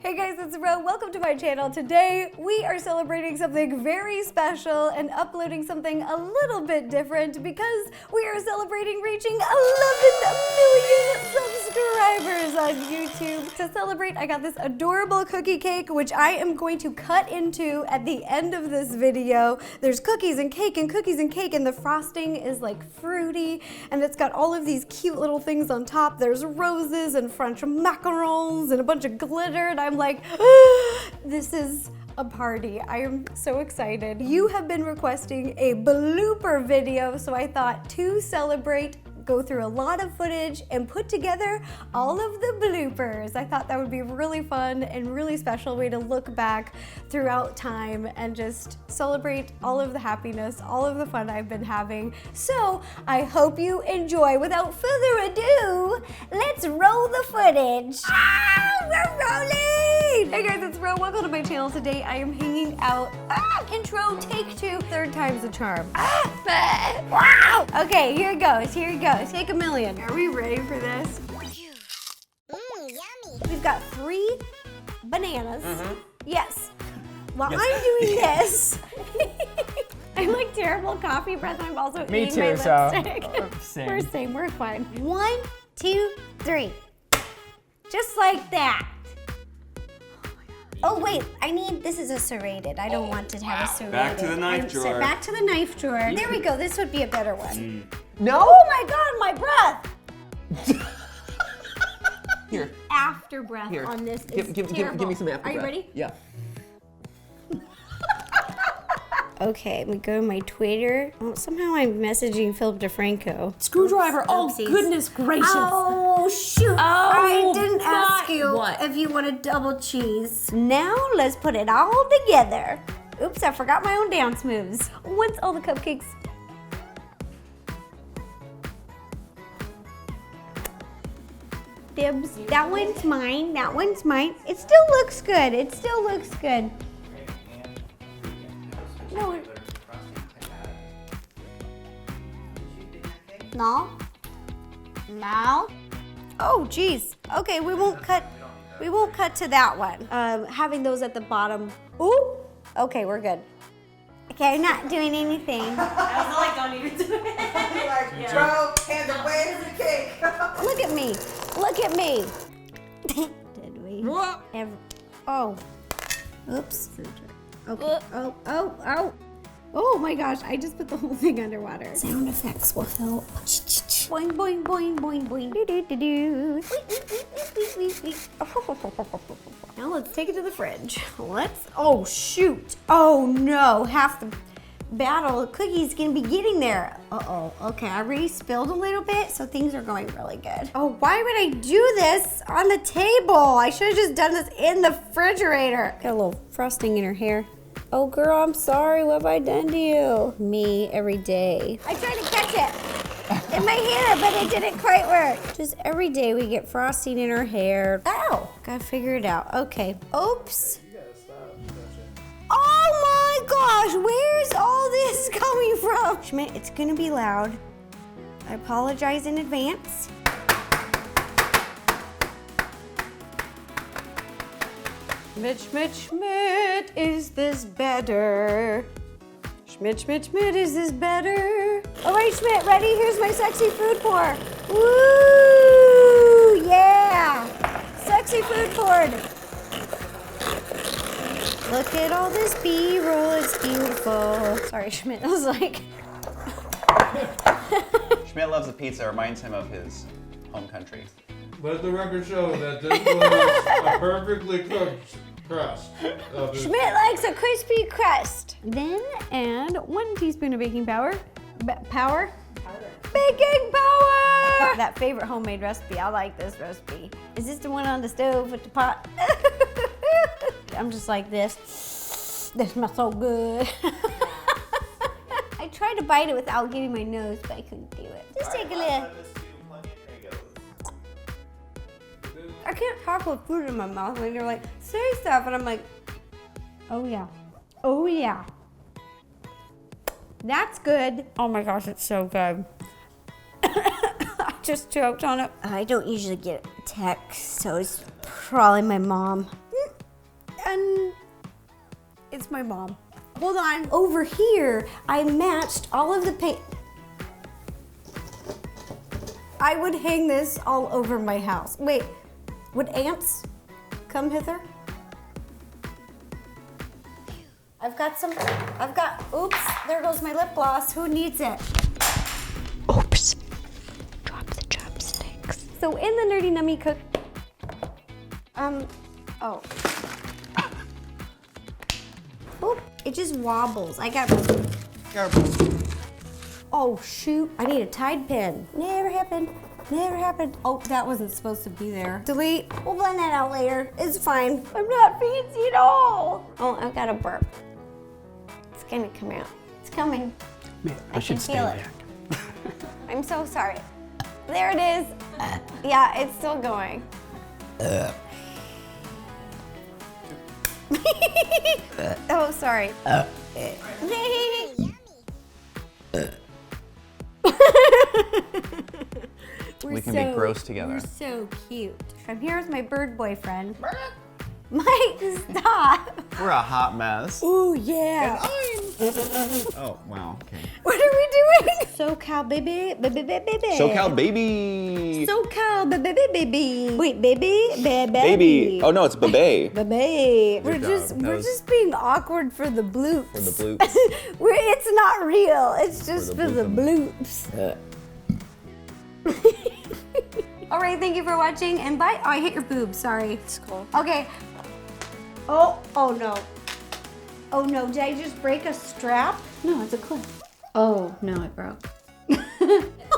Hey guys, it's Ro. Welcome to my channel. Today we are celebrating something very special and uploading something a little bit different because we are celebrating reaching 11 million subscribers on YouTube. To celebrate, I got this adorable cookie cake, which I am going to cut into at the end of this video. There's cookies and cake and cookies and cake, and the frosting is like fruity, and it's got all of these cute little things on top. There's roses and French macarons and a bunch of glitter, and I'm like, this is a party. I am so excited. You have been requesting a blooper video, so I thought to celebrate, go through a lot of footage and put together all of the bloopers. I thought that would be really fun and really special way to look back throughout time and just celebrate all of the happiness, all of the fun I've been having. So I hope you enjoy. Without further ado, let's roll the footage. We're rolling! Hey guys, it's Ro. Welcome to my channel. Today I am hanging out. Intro, take two. Third time's a charm. Wow! Okay, here it goes, here it goes. Take a million. Are we ready for this? Yummy. We've got 3 bananas. Yes. While I'm doing this, I'm like terrible coffee breath. I'm also eating my lipstick. Same. We're same, we're fine. 1, 2, 3. Just like that. Oh wait, this is a serrated. I don't want to have a serrated. Back to the knife drawer. Back to the knife drawer. There we go, this would be a better one. No? Oh my God, my breath! Here. After breath Here. on this is Give terrible. me some after Are you breath. ready? Yeah. Okay, we go to my Twitter. Oh, somehow I'm messaging Philip DeFranco. Screwdriver. Oh, Oopsies. goodness gracious. Oh, shoot. I didn't ask you what? if you wanted double cheese. Now let's put it all together. Oops, I forgot my own dance moves. Once all the cupcakes. Dibs. That one's mine. That one's mine. It still looks good. It still looks good. No. No. No. Oh, geez. Okay, we won't cut to that one. Having those at the bottom. Ooh. Okay, we're good. Okay, I'm not doing anything. I was like, don't even do it. Like, bro, and the way of the cake. Look at me. Look at me. Did we? Oh. Oops. Okay. Oh. Oh my gosh, I just put the whole thing underwater. Sound effects will help. Boing, boing, boing, boing, boing. Do, do, do, do. Now let's take it to the fridge. Oh shoot. Oh no, half the battle of cookies gonna be getting there. Uh-oh, okay, I already spilled a little bit, so things are going really good. Oh, why would I do this on the table? I should have just done this in the refrigerator. Got a little frosting in her hair. Oh girl, I'm sorry, what have I done to you? Me, every day. I tried to catch it in my hair, but it didn't quite work. Just every day we get frosting in her hair. Ow, gotta figure it out. Okay, oops. Oh my gosh, where's all this coming from? Schmidt, it's gonna be loud. I apologize in advance. Schmidt, is this better? Schmidt, is this better? All right, Schmidt, ready? Here's my sexy food pour. Woo, yeah. Sexy food poured. Look at all this B-roll, it's beautiful. Sorry, Schmidt, I was like. Schmidt loves a pizza, reminds him of his home country. Let the record show that this was a perfectly cooked crust. Schmidt likes a crispy crust. Then add 1 teaspoon of baking powder. Powder? Baking powder! That favorite homemade recipe. I like this recipe. Is this the one on the stove with the pot? I'm just like this. This smells so good. I tried to bite it without getting my nose, but I couldn't do it. Just take a little. I can't talk with food in my mouth when they're like, say stuff, and I'm like, oh yeah, oh yeah. That's good. Oh my gosh, it's so good. I just choked on it. I don't usually get texts, so it's probably my mom. And it's my mom. Hold on. Over here, I matched all of the paint. I would hang this all over my house. Wait, would ants come hither? Oops, there goes my lip gloss. Who needs it? Oops. Drop the chopsticks. So in the Nerdy Nummy Cook, Oop, it just wobbles. Oh shoot, I need a Tide pen. Never happened. Oh, that wasn't supposed to be there. Delete. We'll blend that out later. It's fine. I'm not fancy at all. Oh, I've got a burp. It's gonna come out. It's coming. I should stay feel it. back. I'm so sorry. There it is. Yeah, it's still going. Oh, sorry. We can be gross together. We're so cute. And here's my bird boyfriend. Mike, stop. We're a hot mess. Ooh, yeah. Oh, wow. Okay. What are we doing? SoCal baby, baby. SoCal baby. SoCal baby. Wait, baby. Baby. Oh no, it's babe. Baby. We're job. That was- just being awkward for the bloops. For the bloops. It's not real. It's just for the bloops. All right, thank you for watching and bye. Oh, I hit your boob. Sorry. It's cool. Okay. Oh no. Oh no, did I just break a strap? No, it's a clip. Oh, no, it broke.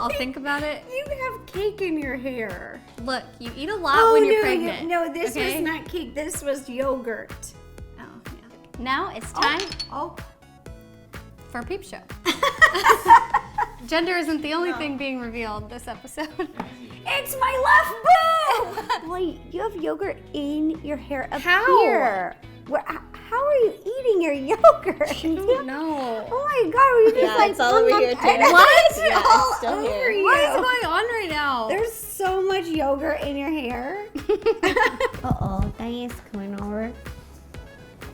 I'll think about it. You have cake in your hair. Look, you eat a lot when you're pregnant. No, this okay? was not cake. This was yogurt. Oh, yeah. Now it's time Oh. for a peep show. Gender isn't the only thing being revealed this episode. It's my left boob! Wait, you have yogurt in your hair up How? here. How are you eating your yogurt? No. Oh my god, are you just like it's all over here, too. What? Yeah, all it's still over here. you. What is going on right now? There's so much yogurt in your hair. Uh-oh, Diane's coming over.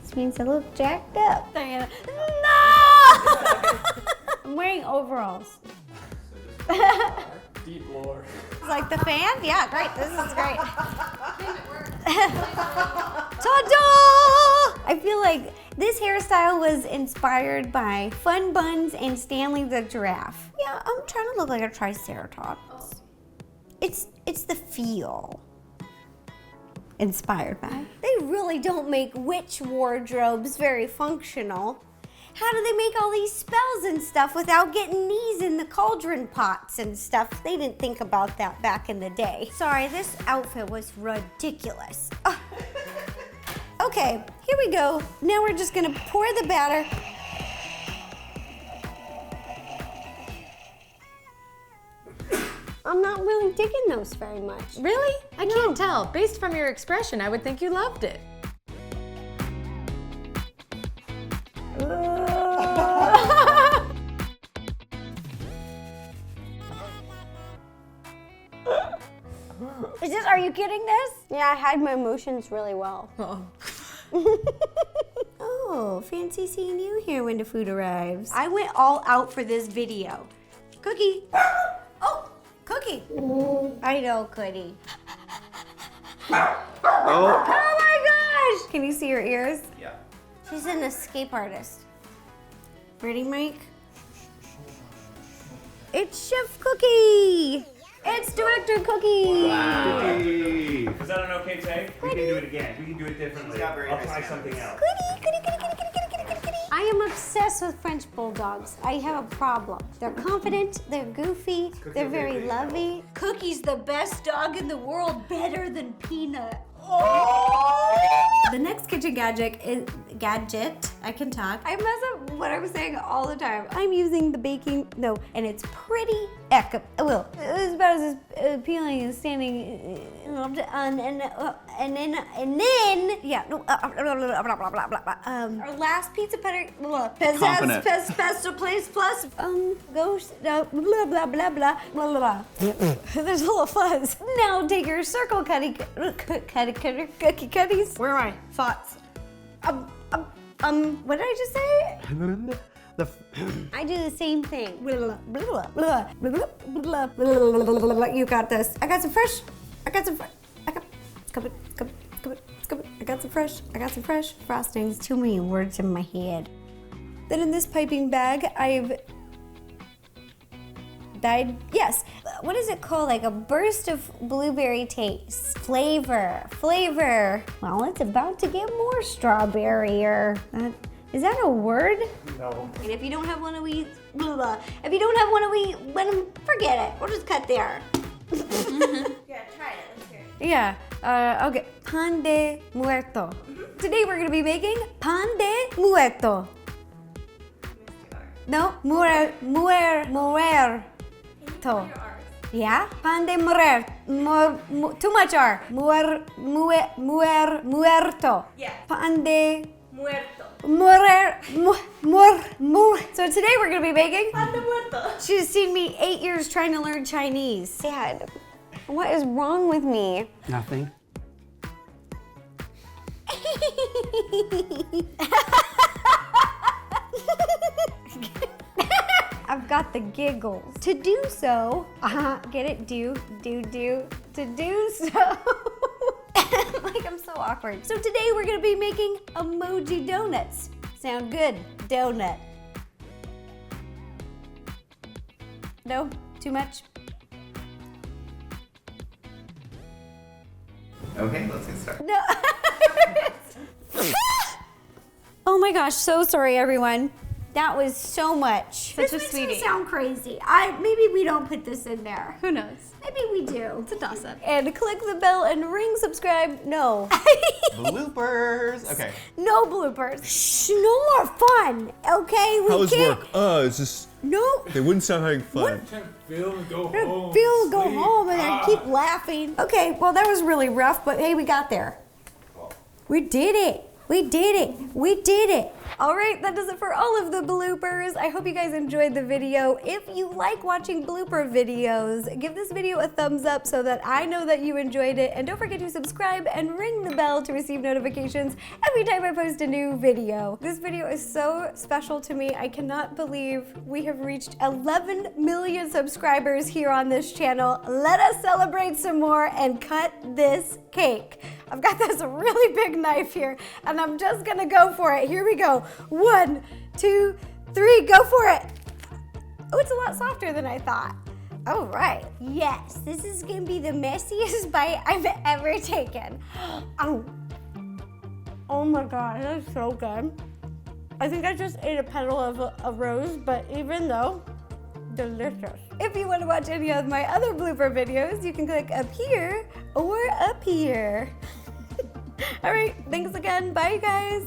This means I look jacked up. Diana, no! I'm wearing overalls. Deep lore. It's like the fan? Yeah, great. This is great. Ta-da! I feel like this hairstyle was inspired by Fun Buns and Stanley the Giraffe. Yeah, I'm trying to look like a triceratops. It's the feel. Inspired by. They really don't make witch wardrobes very functional. How do they make all these spells and stuff without getting knees in the cauldron pots and stuff? They didn't think about that back in the day. Sorry, this outfit was ridiculous. Okay, here we go. Now we're just gonna pour the batter. I'm not really digging those very much. Really? I can't tell. Based from your expression, I would think you loved it. Are you getting this? Yeah, I hide my emotions really well. Oh, fancy seeing you here when the food arrives. I went all out for this video. Cookie. Oh, Cookie. I know, Cookie. Oh. Oh my gosh! Can you see her ears? Yeah. She's an escape artist. Ready, Mike? It's Chef Cookie! It's Director Cookie! Is that an okay take? We can do it again. We can do it differently. I'll try something else. I am obsessed with French bulldogs. I have a problem. They're confident, they're goofy, they're very lovey. Cookie's the best dog in the world, better than Peanut. Oh! The next kitchen gadget is I can talk. I mess up what I'm saying all the time. I'm using the baking, and it's pretty it's about as appealing as standing our last pizza Confident. pesto place plus goes blah blah blah blah blah blah. There's a little fuzz. Now take your circle cookie cutties. Where are my thoughts? What did I just say? I do the same thing. You got this. I got some fresh frostings. Too many words in my head. Then in this piping bag, I've dyed, yes, what is it called? Like a burst of blueberry taste. Flavor. Well, it's about to get more strawberry-er. Is that a word? No. And if you don't have one of these, if you don't have one of these, forget it. We'll just cut there. Yeah, try it. Let's hear it. Yeah, okay. Pan de muerto. Today we're gonna be making pan de muerto. No, muerto. Yeah, pan de too much R. Muerto. Yeah. Pan de Muerto. So today we're gonna be making. Pan de muerto. She's seen me 8 years trying to learn Chinese. Dad, what is wrong with me? Nothing. I've got the giggles. To do so, get it? To do so. Like I'm so awkward. So today we're gonna be making emoji donuts. Sound good? Donut. No? Too much? Okay, let's get started. No. Oh my gosh, so sorry everyone. That was so much. Such a This makes me sweetie. sound crazy. Maybe we don't put this in there. Who knows? Maybe we do. It's a toss-up. And click the bell and ring subscribe. No. Bloopers. Okay. No bloopers. Shh, no more fun. Okay, we How does can't. work? It's just No. they wouldn't sound having fun. Feel and go Feel home. go sleep. home and I keep laughing. Okay, well that was really rough, but hey, we got there. We did it. We did it. We did it. All right, that does it for all of the bloopers. I hope you guys enjoyed the video. If you like watching blooper videos, give this video a thumbs up so that I know that you enjoyed it. And don't forget to subscribe and ring the bell to receive notifications every time I post a new video. This video is so special to me. I cannot believe we have reached 11 million subscribers here on this channel. Let us celebrate some more and cut this cake. I've got this really big knife here and I'm just gonna go for it. Here we go. 1, 2, 3, go for it. Oh, it's a lot softer than I thought. All right, yes, this is gonna be the messiest bite I've ever taken. Oh my God, that's so good. I think I just ate a petal of a rose, but even though, delicious. If you want to watch any of my other blooper videos, you can click up here or up here. All right, thanks again. Bye, guys.